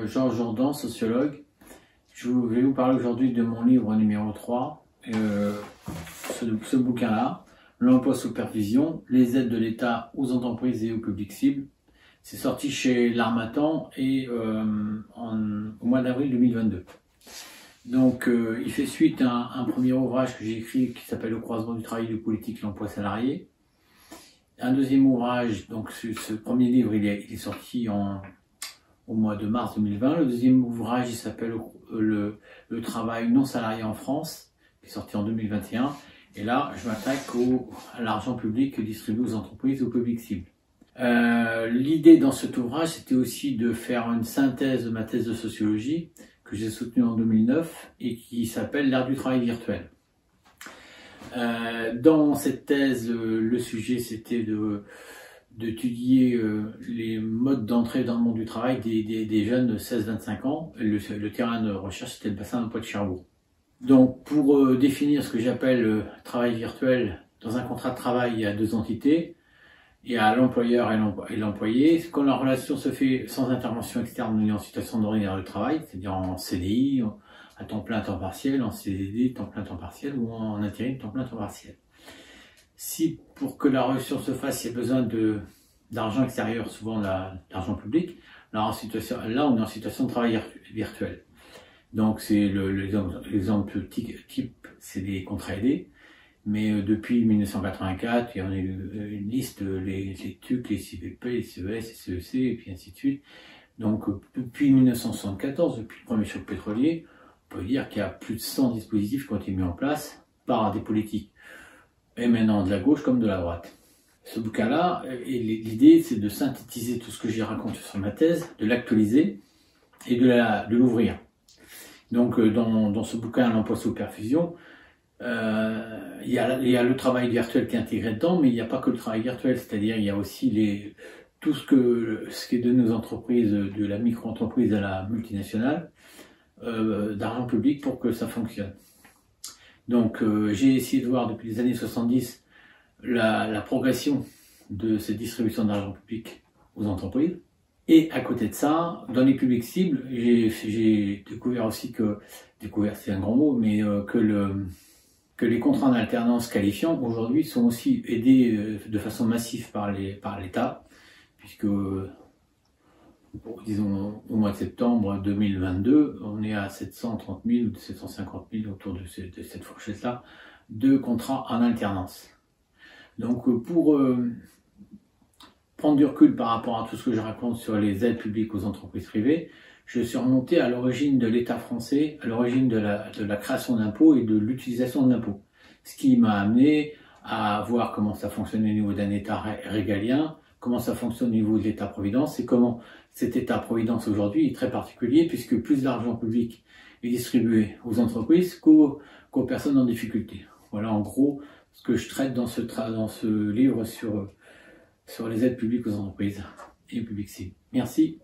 Georges Jourdan, sociologue. Je vais vous parler aujourd'hui de mon livre numéro 3, ce bouquin-là, L'emploi sous perfusion, les aides de l'État aux entreprises et aux publics cibles. C'est sorti chez l'Harmattan et au mois d'avril 2022. Donc il fait suite à un premier ouvrage que j'ai écrit qui s'appelle Le croisement du travail, de politique, l'emploi salarié. Un deuxième ouvrage, donc ce premier livre il est sorti au mois de mars 2020. Le deuxième ouvrage il s'appelle le travail non salarié en France, qui est sorti en 2021. Et là, je m'attaque à l'argent public distribué aux entreprises, aux publics cibles. L'idée dans cet ouvrage, c'était aussi de faire une synthèse de ma thèse de sociologie que j'ai soutenue en 2009 et qui s'appelle l'ère du travail virtuel. Dans cette thèse, le sujet c'était d'étudier les modes d'entrée dans le monde du travail des jeunes de 16-25 ans. Le terrain de recherche c'était le bassin d'emploi de Cherbourg. Donc pour définir ce que j'appelle travail virtuel, dans un contrat de travail il y a deux entités. Il y a l'employeur et l'employé. Quand la relation se fait sans intervention externe, on est en situation d'ordinaire de travail, c'est-à-dire en CDI, à temps plein, temps partiel, en CDD, temps plein, temps partiel, ou en intérim, temps plein, temps partiel. Si pour que la relation se fasse, il y a besoin d'argent extérieur, souvent d'argent public, là on est en situation de travail virtuel. Donc c'est l'exemple type, c'est des contrats aidés. Mais depuis 1984, il y en a une liste, les TUC, les CPP, les CES, les CEC, et puis ainsi de suite. Donc depuis 1974, depuis le premier choc pétrolier, on peut dire qu'il y a plus de 100 dispositifs qui ont été mis en place par des politiques émanant de la gauche comme de la droite. Ce bouquin-là, l'idée c'est de synthétiser tout ce que j'ai raconté sur ma thèse, de l'actualiser et de l'ouvrir. Donc dans ce bouquin, L'emploi sous perfusion, il y a le travail virtuel qui est intégré dedans, mais il n'y a pas que le travail virtuel, c'est-à-dire il y a aussi tout ce qui est donné aux entreprises, de la micro-entreprise à la multinationale, d'argent public pour que ça fonctionne. Donc j'ai essayé de voir depuis les années 70 la progression de cette distribution d'argent public aux entreprises. Et à côté de ça, dans les publics cibles, j'ai découvert aussi découvert c'est un grand mot, mais que les contrats en alternance qualifiants aujourd'hui sont aussi aidés de façon massive par l'État, puisque, disons, au mois de septembre 2022, on est à 730 000 ou 750 000 autour de cette fourchette-là de contrats en alternance. Donc pour prendre du recul par rapport à tout ce que je raconte sur les aides publiques aux entreprises privées, je suis remonté à l'origine de l'État français, à l'origine de la création d'impôts et de l'utilisation de l'impôt. Ce qui m'a amené à voir comment ça fonctionne au niveau d'un État régalien, comment ça fonctionne au niveau de l'État-providence et comment cet État-providence aujourd'hui est très particulier puisque plus d'argent public est distribué aux entreprises qu'aux personnes en difficulté. Voilà en gros ce que je traite dans ce livre sur les aides publiques aux entreprises et aux publics cibles. Merci.